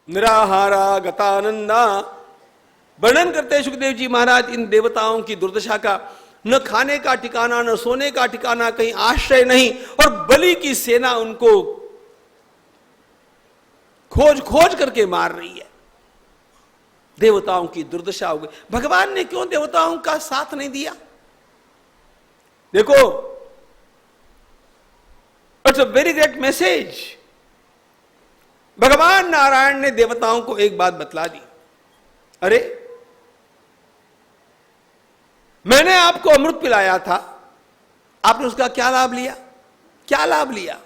निराहारा गतानंदा। वर्णन करते सुखदेव जी महाराज इन देवताओं की दुर्दशा का। न खाने का ठिकाना, न सोने का ठिकाना, कहीं आश्रय नहीं, और बलि की सेना उनको खोज खोज करके मार रही है। देवताओं की दुर्दशा हो गई। भगवान ने क्यों देवताओं का साथ नहीं दिया? देखो, it's a very great message. भगवान नारायण ने देवताओं को एक बात बतला दी, अरे मैंने आपको अमृत पिलाया था, आपने उसका क्या लाभ लिया? क्या लाभ लिया?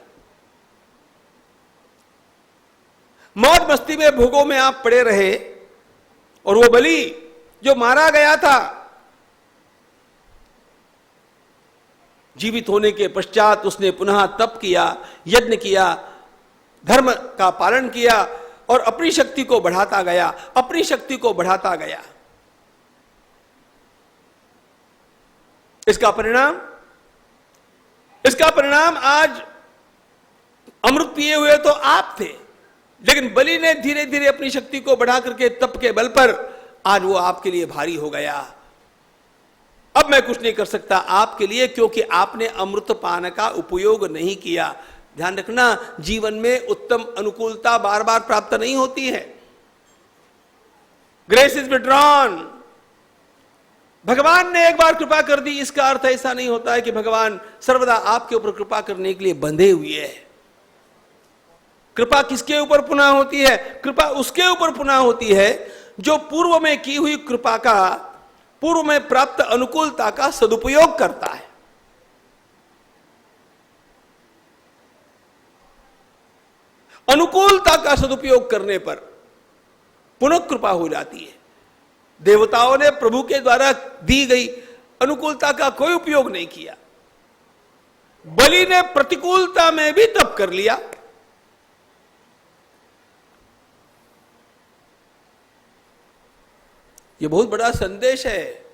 मौज मस्ती में भोगों में आप पड़े रहे, और वो बलि जो मारा गया था, जीवित होने के पश्चात उसने पुनः तप किया, यज्ञ किया, धर्म का पालन किया, और अपनी शक्ति को बढ़ाता गया, अपनी शक्ति को बढ़ाता गया। इसका परिणाम आज अमृत पिए हुए तो आप थे, लेकिन बलि ने धीरे धीरे अपनी शक्ति को बढ़ा करके तप के बल पर आज वो आपके लिए भारी हो गया। अब मैं कुछ नहीं कर सकता आपके लिए, क्योंकि आपने अमृत पान का उपयोग नहीं किया। ध्यान रखना, जीवन में उत्तम अनुकूलता बार बार प्राप्त नहीं होती है। Grace is withdrawn. भगवान ने एक बार कृपा कर दी, इसका अर्थ ऐसा नहीं होता है कि भगवान सर्वदा आपके ऊपर कृपा करने के लिए बंधे हुए है। कृपा किसके ऊपर पुनः होती है? कृपा उसके ऊपर पुनः होती है जो पूर्व में की हुई कृपा का, पूर्व में प्राप्त अनुकूलता का सदुपयोग करता है। अनुकूलता का सदुपयोग करने पर पुनः कृपा हो जाती है। देवताओं ने प्रभु के द्वारा दी गई अनुकूलता का कोई उपयोग नहीं किया। बलि ने प्रतिकूलता में भी तप कर लिया। यह बहुत बड़ा संदेश है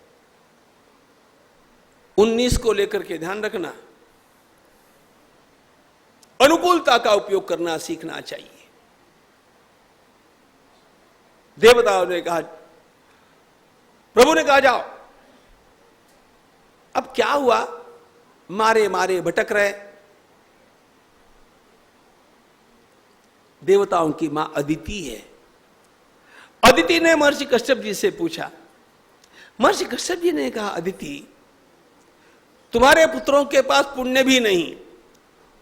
19 को लेकर के, ध्यान रखना। अनुकूलता का उपयोग करना सीखना चाहिए। देवताओं ने कहा, प्रभु ने कहा जाओ। अब क्या हुआ? मारे मारे भटक रहे। देवताओं की मां अदिति है। अदिति ने महर्षि कश्यप जी से पूछा। महर्षि कश्यप जी ने कहा, अदिति तुम्हारे पुत्रों के पास पुण्य भी नहीं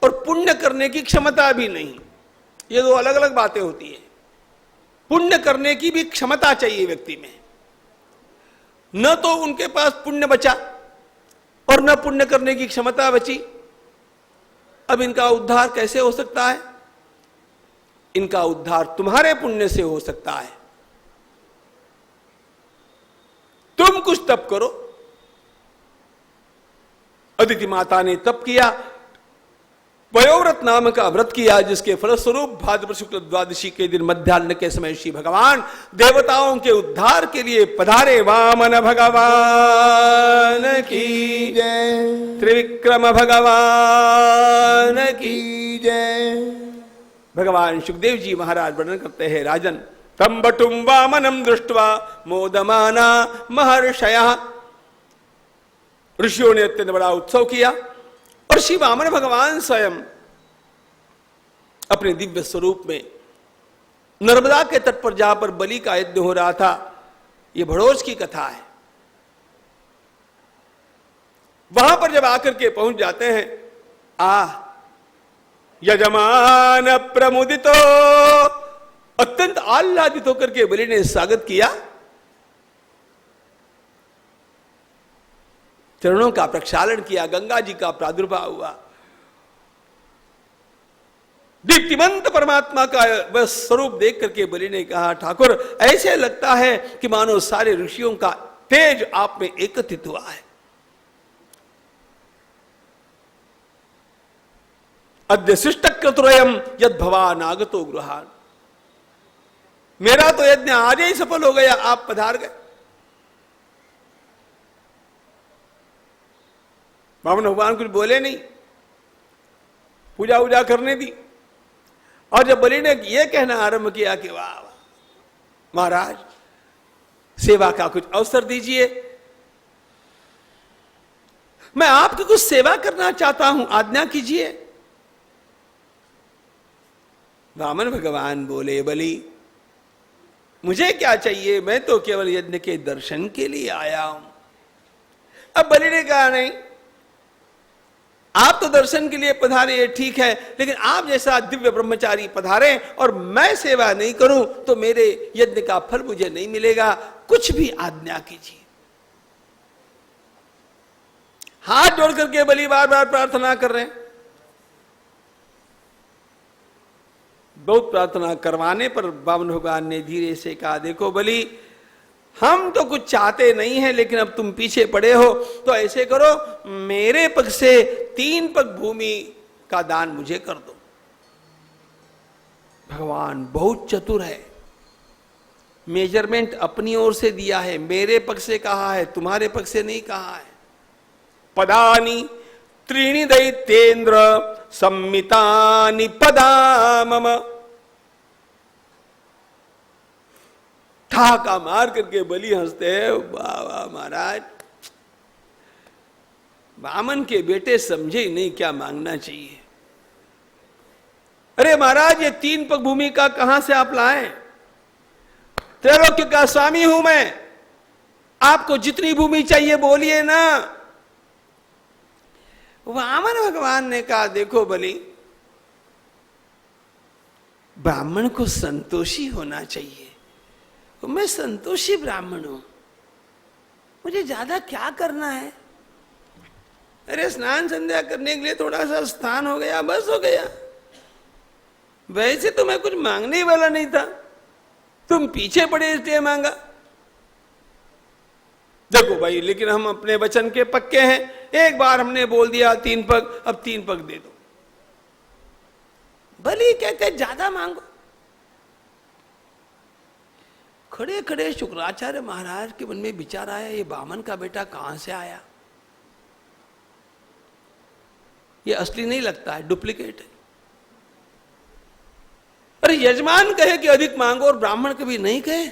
और पुण्य करने की क्षमता भी नहीं। ये दो अलग अलग बातें होती है। पुण्य करने की भी क्षमता चाहिए व्यक्ति में। न तो उनके पास पुण्य बचा और न पुण्य करने की क्षमता बची। अब इनका उद्धार कैसे हो सकता है? इनका उद्धार तुम्हारे पुण्य से हो सकता है। तुम कुछ तप करो। अदिति माता ने तप किया, वयोव्रत नाम का व्रत किया, जिसके फलस्वरूप भाद्रपद शुक्ल द्वादशी के दिन मध्याह्न के समय श्री भगवान देवताओं के उद्धार के लिए पधारे। वामन भगवान की जय, त्रिविक्रम भगवान की जय। भगवान सुखदेव जी महाराज वर्णन करते हैं, राजन तम बटुम वामनम दृष्ट्वा मोदमाना महर्षयः। ऋषियों ने अत्यंत बड़ा उत्सव किया और श्री वामन भगवान स्वयं अपने दिव्य स्वरूप में नर्मदा के तट पर, जहां पर बलि का यज्ञ हो रहा था, यह भड़ोज की कथा है, वहां पर जब आकर के पहुंच जाते हैं, यजमान प्रमुदितो, अत्यंत आह्लादित होकर के बलि ने स्वागत किया। चरणों का प्रक्षालन किया, गंगा जी का प्रादुर्भाव हुआ। दीप्तिमंत परमात्मा का वह स्वरूप देख करके बलि ने कहा, ठाकुर ऐसे लगता है कि मानो सारे ऋषियों का तेज आप में एकत्रित हुआ है। अद्य शिष्टक्रतुरयम् यद भवान आगतो गृहान। मेरा तो यज्ञ आज ही सफल हो गया, आप पधार गए। वामन भगवान कुछ बोले नहीं, पूजा वूजा करने दी। और जब बलि ने यह कहना आरंभ किया कि वाह वाह, महाराज सेवा का कुछ अवसर दीजिए, मैं आपकी कुछ सेवा करना चाहता हूं, आज्ञा कीजिए। वामन भगवान बोले, बलि मुझे क्या चाहिए, मैं तो केवल यज्ञ के दर्शन के लिए आया हूं। अब बलि ने कहा, नहीं, आप तो दर्शन के लिए पधारे, ठीक है, लेकिन आप जैसा दिव्य ब्रह्मचारी पधारे और मैं सेवा नहीं करूं तो मेरे यज्ञ का फल मुझे नहीं मिलेगा, कुछ भी आज्ञा कीजिए। हाथ जोड़ करके बलि बार बार प्रार्थना कर रहे हैं। बहुत प्रार्थना करवाने पर वामन भगवान ने धीरे से कहा, देखो बलि, हम तो कुछ चाहते नहीं हैं, लेकिन अब तुम पीछे पड़े हो तो ऐसे करो, मेरे पग से 3 पग भूमि का दान मुझे कर दो। भगवान बहुत चतुर है, मेजरमेंट अपनी ओर से दिया है, मेरे पग से कहा है, तुम्हारे पग से नहीं कहा है। पदानी त्रीणि दैत्येन्द्र सम्मितानि पदा मम। ठाका मार करके बलि हंसते हैं, वाह वाह महाराज, वामन के बेटे समझे ही नहीं क्या मांगना चाहिए। अरे महाराज, ये 3 पग भूमि का कहां से आप लाए? त्रैलोक्य का स्वामी हूं मैं, आपको जितनी भूमि चाहिए बोलिए ना। वामन भगवान ने कहा, देखो बलि, ब्राह्मण को संतोषी होना चाहिए, तो मैं संतोषी ब्राह्मण हूं, मुझे ज्यादा क्या करना है? अरे स्नान संध्या करने के लिए थोड़ा सा स्थान हो गया, बस हो गया। वैसे तो मैं कुछ मांगने वाला नहीं था, तुम पीछे पड़े इसलिए मांगा। देखो भाई, लेकिन हम अपने वचन के पक्के हैं, एक बार हमने बोल दिया 3 पग, अब 3 पग दे दो। बलि कहते ज्यादा मांगो। खड़े खड़े शुक्राचार्य महाराज के मन में विचार आया, ये वामन का बेटा कहां से आया? ये असली नहीं लगता है, डुप्लीकेट है। अरे यजमान कहे कि अधिक मांगो और ब्राह्मण कभी नहीं कहे।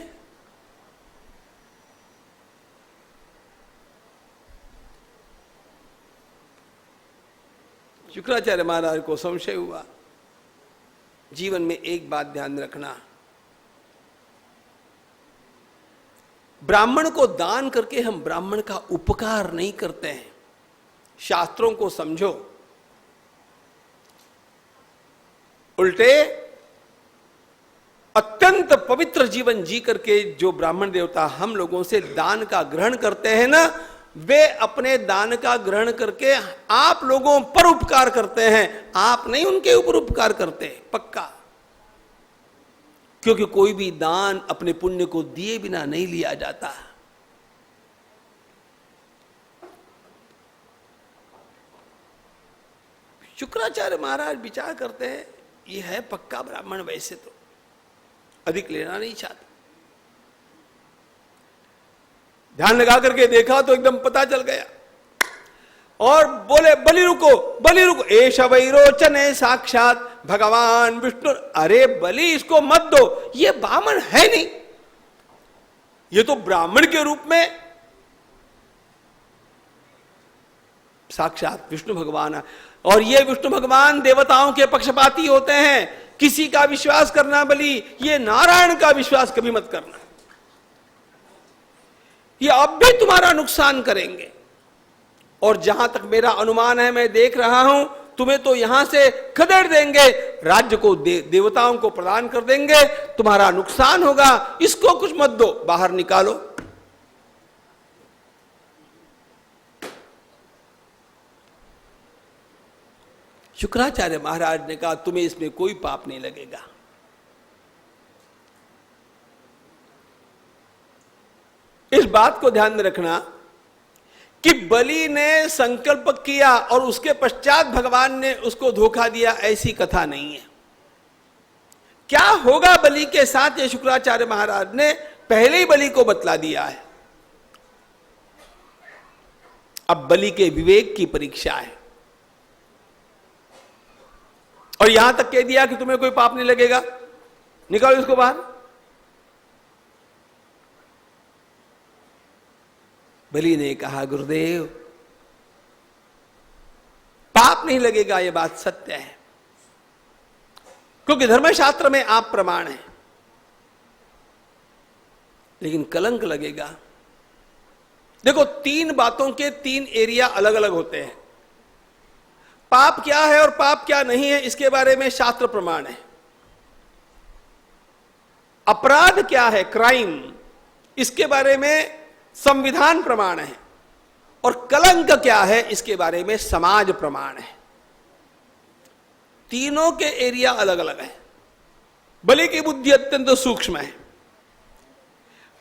शुक्राचार्य महाराज को संशय हुआ। जीवन में एक बात ध्यान रखना, ब्राह्मण को दान करके हम ब्राह्मण का उपकार नहीं करते हैं। शास्त्रों को समझो, उल्टे अत्यंत पवित्र जीवन जी करके जो ब्राह्मण देवता हम लोगों से दान का ग्रहण करते हैं ना, वे अपने दान का ग्रहण करके आप लोगों पर उपकार करते हैं, आप नहीं उनके ऊपर उपकार करते, पक्का। क्योंकि कोई भी दान अपने पुण्य को दिए बिना नहीं लिया जाता। शुक्राचार्य महाराज विचार करते हैं, ये है पक्का ब्राह्मण, वैसे तो अधिक लेना नहीं चाहते। ध्यान लगा करके देखा तो एकदम पता चल गया और बोले, बलि रुको, बलि रुको, एष वैरोचने साक्षात भगवान विष्णु। अरे बलि, इसको मत दो, ये ब्राह्मण है नहीं, ये तो ब्राह्मण के रूप में साक्षात विष्णु भगवान है। और ये विष्णु भगवान देवताओं के पक्षपाती होते हैं। किसी का विश्वास करना बलि, ये नारायण का विश्वास कभी मत करना, ये अब भी तुम्हारा नुकसान करेंगे। और जहां तक मेरा अनुमान है, मैं देख रहा हूं, तुम्हें तो यहां से खदेड़ देंगे, राज्य को देवताओं को प्रदान कर देंगे, तुम्हारा नुकसान होगा, इसको कुछ मत दो, बाहर निकालो। शुक्राचार्य महाराज ने कहा, तुम्हें इसमें कोई पाप नहीं लगेगा। इस बात को ध्यान में रखना कि बलि ने संकल्प किया और उसके पश्चात भगवान ने उसको धोखा दिया, ऐसी कथा नहीं है। क्या होगा बलि के साथ, ये शुक्राचार्य महाराज ने पहले ही बलि को बतला दिया है। अब बलि के विवेक की परीक्षा है। और यहां तक कह दिया कि तुम्हें कोई पाप नहीं लगेगा, निकालो इसको बाहर। बलि ने कहा, गुरुदेव पाप नहीं लगेगा, यह बात सत्य है, क्योंकि धर्मशास्त्र में आप प्रमाण हैं, लेकिन कलंक लगेगा। देखो, 3 बातों के 3 एरिया अलग अलग होते हैं। पाप क्या है और पाप क्या नहीं है, इसके बारे में शास्त्र प्रमाण है। अपराध क्या है, क्राइम, इसके बारे में संविधान प्रमाण है। और कलंक क्या है, इसके बारे में समाज प्रमाण है। तीनों के एरिया अलग अलग है। बलि की बुद्धि अत्यंत सूक्ष्म है।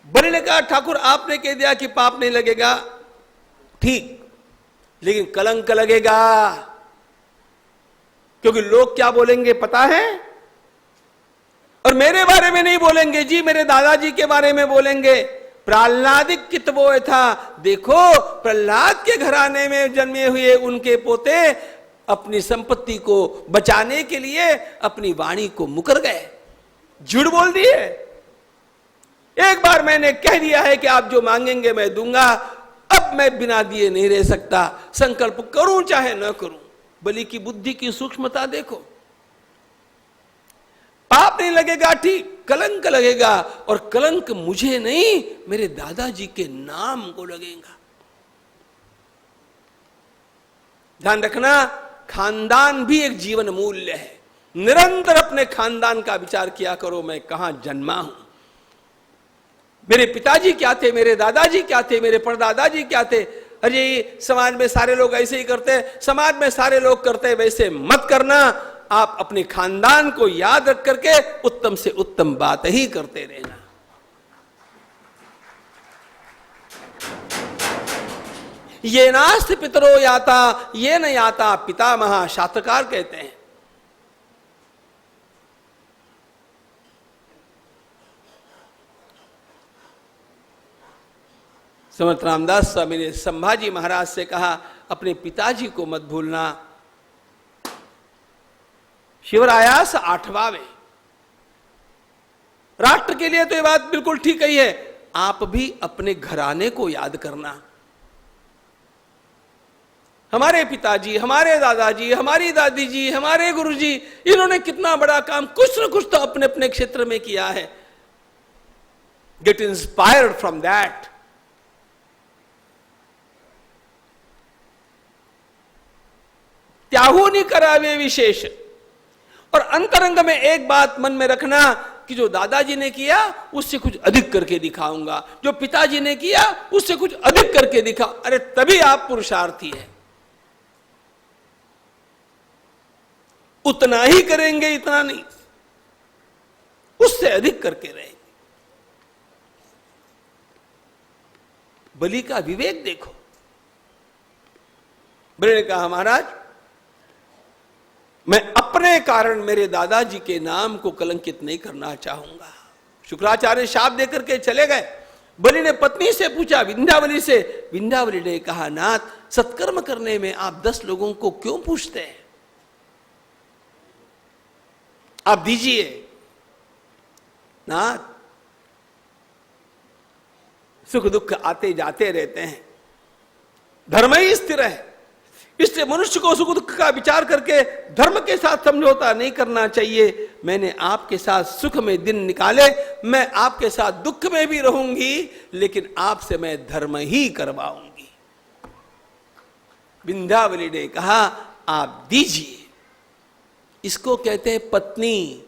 बलि ने कहा, ठाकुर आपने कह दिया कि पाप नहीं लगेगा, ठीक, लेकिन कलंक लगेगा, क्योंकि लोग क्या बोलेंगे पता है? और मेरे बारे में नहीं बोलेंगे जी, मेरे दादाजी के बारे में बोलेंगे। प्रहलादिक कितवो था, देखो प्रहलाद के घराने में जन्मे हुए उनके पोते अपनी संपत्ति को बचाने के लिए अपनी वाणी को मुकर गए, झूठ बोल दिए। एक बार मैंने कह दिया है कि आप जो मांगेंगे मैं दूंगा, अब मैं बिना दिए नहीं रह सकता, संकल्प करूं चाहे न करूं। बलि की बुद्धि की सूक्ष्मता देखो। पाप नहीं लगेगा, ठीक, कलंक लगेगा, और कलंक मुझे नहीं मेरे दादाजी के नाम को लगेगा। ध्यान रखना, खानदान भी एक जीवन मूल्य है। निरंतर अपने खानदान का विचार किया करो, मैं कहां जन्मा हूं, मेरे पिताजी क्या थे, मेरे दादाजी क्या थे, मेरे परदादाजी क्या थे। अरे समाज में सारे लोग ऐसे ही करते हैं, समाज में सारे लोग करते हैं, वैसे मत करना। आप अपने खानदान को याद रख करके उत्तम से उत्तम बात ही करते रहना। ये नास्ति पितरो याता, ये न याता पितामह, शास्त्रकार कहते हैं। समर्थ रामदास स्वामी ने संभाजी महाराज से कहा, अपने पिताजी को मत भूलना। शिवरायास 8वां। राष्ट्र के लिए तो ये बात बिल्कुल ठीक ही है, आप भी अपने घराने को याद करना। हमारे पिताजी, हमारे दादाजी, हमारी दादी जी, हमारे गुरुजी, इन्होंने कितना बड़ा काम कुछ न कुछ तो अपने अपने क्षेत्र में किया है। Get inspired from that. त्याहू नहीं करावे विशेष। और अंतरंग में एक बात मन में रखना कि जो दादाजी ने किया उससे कुछ अधिक करके दिखाऊंगा, जो पिताजी ने किया उससे कुछ अधिक करके दिखा। अरे तभी आप पुरुषार्थी है। उतना ही करेंगे, इतना नहीं, उससे अधिक करके रहेंगे। बलि का विवेक देखो। बलि ने कहा, महाराज मैं अपने कारण मेरे दादाजी के नाम को कलंकित नहीं करना चाहूंगा। शुक्राचार्य शाप देकर के चले गए। बलि ने पत्नी से पूछा, विंध्यावली से। विंध्यावली ने कहा, नाथ सत्कर्म करने में आप 10 लोगों को क्यों पूछते हैं? आप दीजिए नाथ, सुख दुख आते जाते रहते हैं, धर्म ही स्थिर है, इसलिए मनुष्य को सुख दुख का विचार करके धर्म के साथ समझौता नहीं करना चाहिए। मैंने आपके साथ सुख में दिन निकाले, मैं आपके साथ दुख में भी रहूंगी, लेकिन आपसे मैं धर्म ही करवाऊंगी। विंध्यावली ने कहा, आप दीजिए। इसको कहते हैं पत्नी।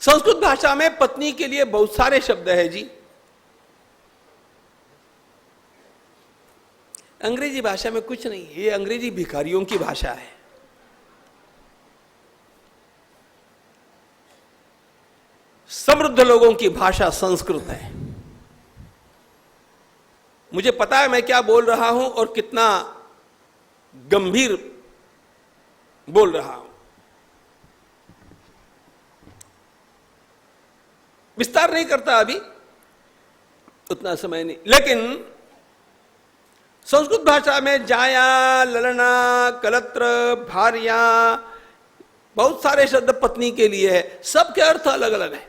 संस्कृत भाषा में पत्नी के लिए बहुत सारे शब्द है जी। अंग्रेजी भाषा में कुछ नहीं, ये अंग्रेजी भिखारियों की भाषा है। समृद्ध लोगों की भाषा संस्कृत है। मुझे पता है मैं क्या बोल रहा हूं और कितना गंभीर बोल रहा हूं। विस्तार नहीं करता अभी, उतना समय नहीं, लेकिन संस्कृत भाषा में जाया, ललना, कलत्र, भार्या, बहुत सारे शब्द पत्नी के लिए है, सबके अर्थ अलग अलग है।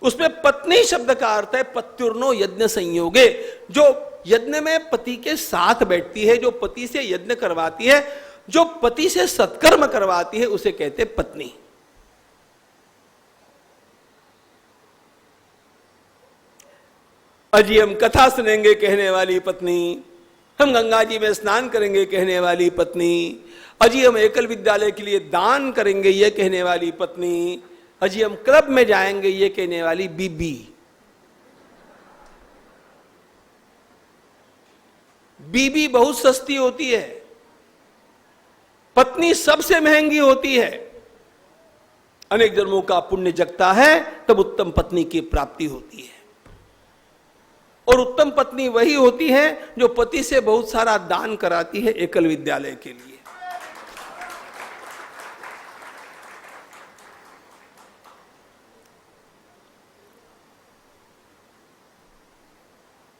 उसमें पत्नी शब्द का अर्थ है पत्युर्नो यज्ञ संयोगे, जो यज्ञ में पति के साथ बैठती है, जो पति से यज्ञ करवाती है, जो पति से सत्कर्म करवाती है, उसे कहते पत्नी। अजी हम कथा सुनेंगे कहने वाली पत्नी, हम गंगा जी में स्नान करेंगे कहने वाली पत्नी, अजी हम एकल विद्यालय के लिए दान करेंगे ये कहने वाली पत्नी, अजी हम क्लब में जाएंगे ये कहने वाली बीबी। बीबी बहुत सस्ती होती है, पत्नी सबसे महंगी होती है। अनेक जन्मों का पुण्य जगता है तब उत्तम पत्नी की प्राप्ति होती है, और उत्तम पत्नी वही होती है जो पति से बहुत सारा दान कराती है एकल विद्यालय के लिए।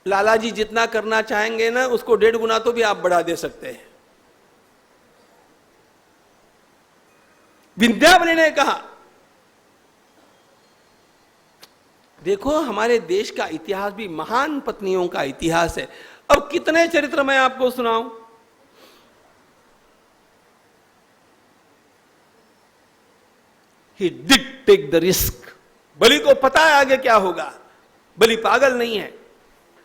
लाला जी जितना करना चाहेंगे ना, उसको 1.5 गुना तो भी आप बढ़ा दे सकते हैं। विंध्यावली ने कहा, देखो हमारे देश का इतिहास भी महान पत्नियों का इतिहास है। अब कितने चरित्र मैं आपको सुनाऊं। He did take the risk। बलि को पता है आगे क्या होगा, बलि पागल नहीं है,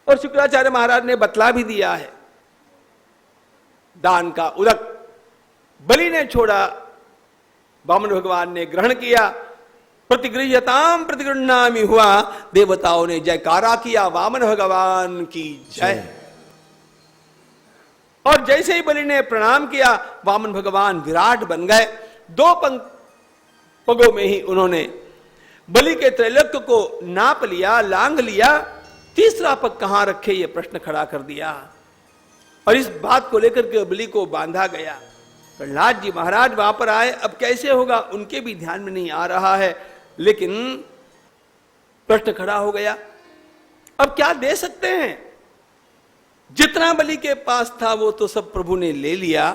और शुक्राचार्य महाराज ने बतला भी दिया है। दान का उदक बलि ने छोड़ा, वामन भगवान ने ग्रहण किया। प्रतिगृह्यताम प्रतिगृह्णामि हुआ, देवताओं ने जयकारा किया, वामन भगवान की जय। और जैसे ही बलि ने प्रणाम किया, वामन भगवान विराट बन गए। 2 पगों में ही उन्होंने बलि के त्रैलोक्य को नाप लिया, लांघ लिया। तीसरा पग कहां रखे ये प्रश्न खड़ा कर दिया, और इस बात को लेकर के बलि को बांधा गया। प्रहलाद जी महाराज वहां पर आए, अब कैसे होगा उनके भी ध्यान में नहीं आ रहा है, लेकिन प्रश्न खड़ा हो गया। अब क्या दे सकते हैं, जितना बलि के पास था वो तो सब प्रभु ने ले लिया।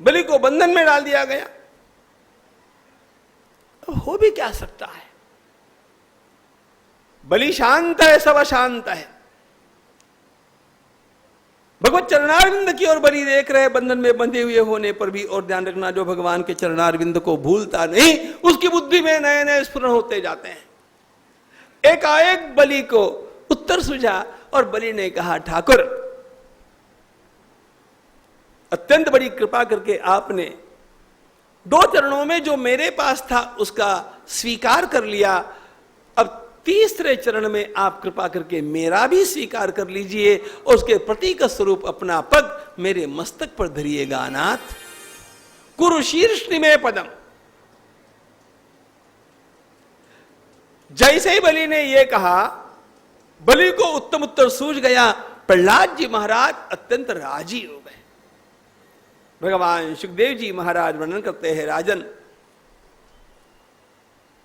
बलि को बंधन में डाल दिया गया। अब हो भी क्या सकता है, बलि शांत है, सब अशांत है। भगवत चरणारविंद की ओर बलि देख रहे, बंधन में बंधे हुए होने पर भी। और ध्यान रखना, जो भगवान के चरणारविंद को भूलता नहीं, उसकी बुद्धि में नए नए स्फुरण होते जाते हैं। एकाएक बलि को उत्तर सूझा, और बलि ने कहा, ठाकुर अत्यंत बड़ी कृपा करके आपने 2 चरणों में जो मेरे पास था उसका स्वीकार कर लिया। अब तीसरे चरण में आप कृपा करके मेरा भी स्वीकार कर लीजिए, और उसके प्रतीक स्वरूप अपना पद मेरे मस्तक पर धरिएगा अनाथ। कुरु शीर्ष्णि में पदम। जैसे ही बलि ने यह कहा, बलि को उत्तम उत्तर सूझ गया। प्रहलाद जी महाराज अत्यंत राजी हो गए। भगवान सुखदेव जी महाराज वर्णन करते हैं, राजन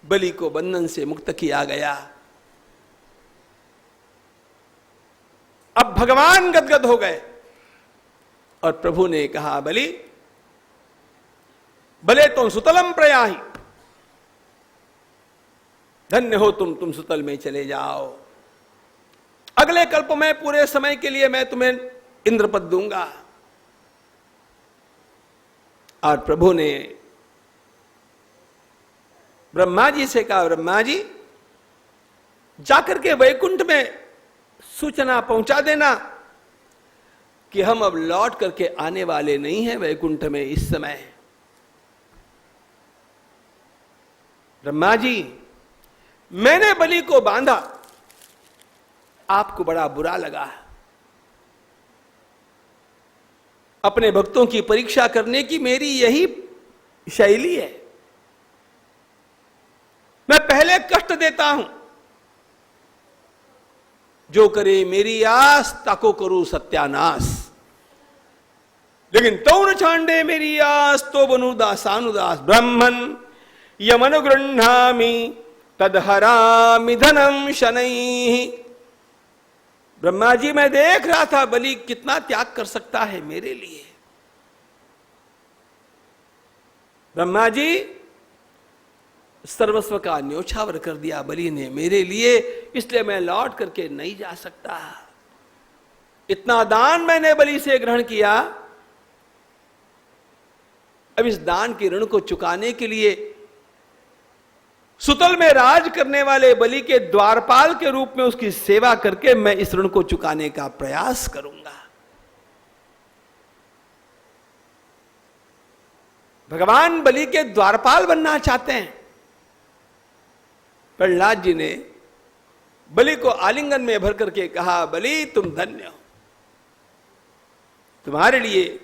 बलि को बंधन से मुक्त किया गया। अब भगवान गदगद हो गए, और प्रभु ने कहा, बलि भले तुम सुतलम प्रयाहि, धन्य हो तुम सुतल में चले जाओ। अगले कल्प में पूरे समय के लिए मैं तुम्हें इंद्रपद दूंगा। और प्रभु ने ब्रह्मा जी से कहा, ब्रह्मा जी जाकर के वैकुंठ में सूचना पहुंचा देना कि हम अब लौट करके आने वाले नहीं हैं वैकुंठ में इस समय। ब्रह्मा जी, मैंने बलि को बांधा, आपको बड़ा बुरा लगा। अपने भक्तों की परीक्षा करने की मेरी यही शैली है। मैं पहले कष्ट देता हूं, जो करे मेरी आस ताको करूं सत्यानाश। लेकिन तो न छांडे मेरी आस तो बनू दासानुदास। ब्रह्मन यमनुगृह्णामि तदहरामि धनम शनैः। ब्रह्मा जी, मैं देख रहा था बलि कितना त्याग कर सकता है मेरे लिए। ब्रह्मा जी, सर्वस्व का न्योछावर कर दिया बलि ने मेरे लिए, इसलिए मैं लौट करके नहीं जा सकता। इतना दान मैंने बलि से ग्रहण किया, अब इस दान के ऋण को चुकाने के लिए सुतल में राज करने वाले बलि के द्वारपाल के रूप में उसकी सेवा करके मैं इस ऋण को चुकाने का प्रयास करूंगा। भगवान बलि के द्वारपाल बनना चाहते हैं। प्रहलाद जी ने बलि को आलिंगन में भर करके कहा, बलि तुम धन्य हो, तुम्हारे लिए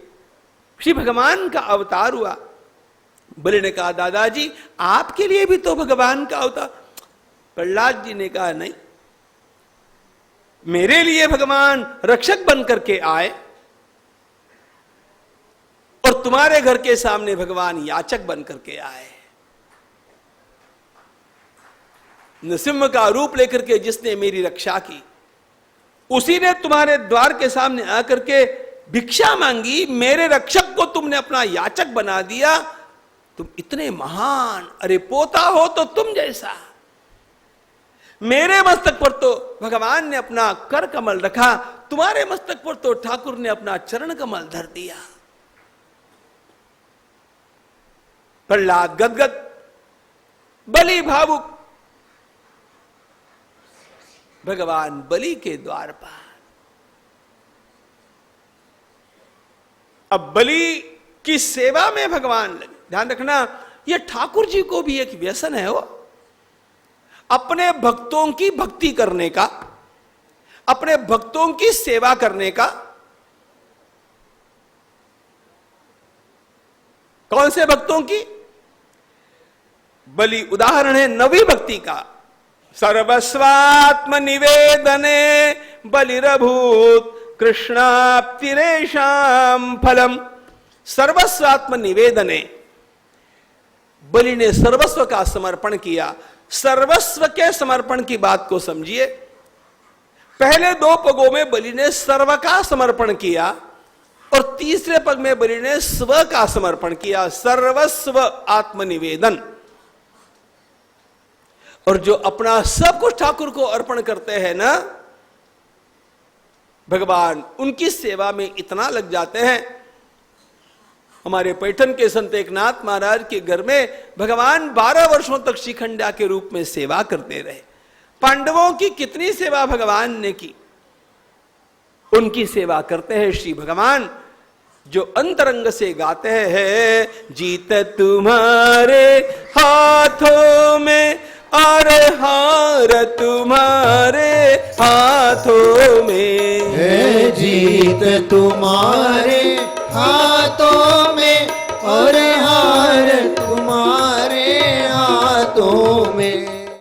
श्री भगवान का अवतार हुआ। बलि ने कहा, दादाजी आपके लिए भी तो भगवान का अवतार। प्रहलाद जी ने कहा, नहीं, मेरे लिए भगवान रक्षक बन करके आए और तुम्हारे घर के सामने भगवान याचक बन करके आए। नृसिंह का रूप लेकर के जिसने मेरी रक्षा की, उसी ने तुम्हारे द्वार के सामने आकर के भिक्षा मांगी, मेरे रक्षक को तुमने अपना याचक बना दिया। तुम इतने महान, अरे पोता हो तो तुम जैसा। मेरे मस्तक पर तो भगवान ने अपना कर कमल रखा, तुम्हारे मस्तक पर तो ठाकुर ने अपना चरण कमल धर दिया। प्रहलाद गदगद, बलि भावुक। भगवान बलि के द्वार पर अब बलि की सेवा में भगवान लगे। ध्यान रखना, यह ठाकुर जी को भी एक व्यसन है, वो अपने भक्तों की भक्ति करने का, अपने भक्तों की सेवा करने का। कौन से भक्तों की? बलि उदाहरण है नवी भक्ति का। सर्वस्वात्म निवेदने बलिरभूत कृष्णाप्तिरेषाम फलम। सर्वस्वात्म निवेदने, बलि ने सर्वस्व का समर्पण किया। सर्वस्व के समर्पण की बात को समझिए। पहले दो पगों में बलि ने सर्व का समर्पण किया और तीसरे पग में बलि ने स्व का समर्पण किया। सर्वस्व आत्मनिवेदन। और जो अपना सब कुछ ठाकुर को अर्पण करते हैं ना, भगवान उनकी सेवा में इतना लग जाते हैं। हमारे पैठन के संत एकनाथ महाराज के घर में भगवान 12 वर्षों तक शिखंडिया के रूप में सेवा करते रहे। पांडवों की कितनी सेवा भगवान ने की, उनकी सेवा करते हैं श्री भगवान, जो अंतरंग से गाते हैं, जीत तुम्हारे हाथों में और हार तुम्हारे हाथों में, है जीत तुम्हारे हाथों में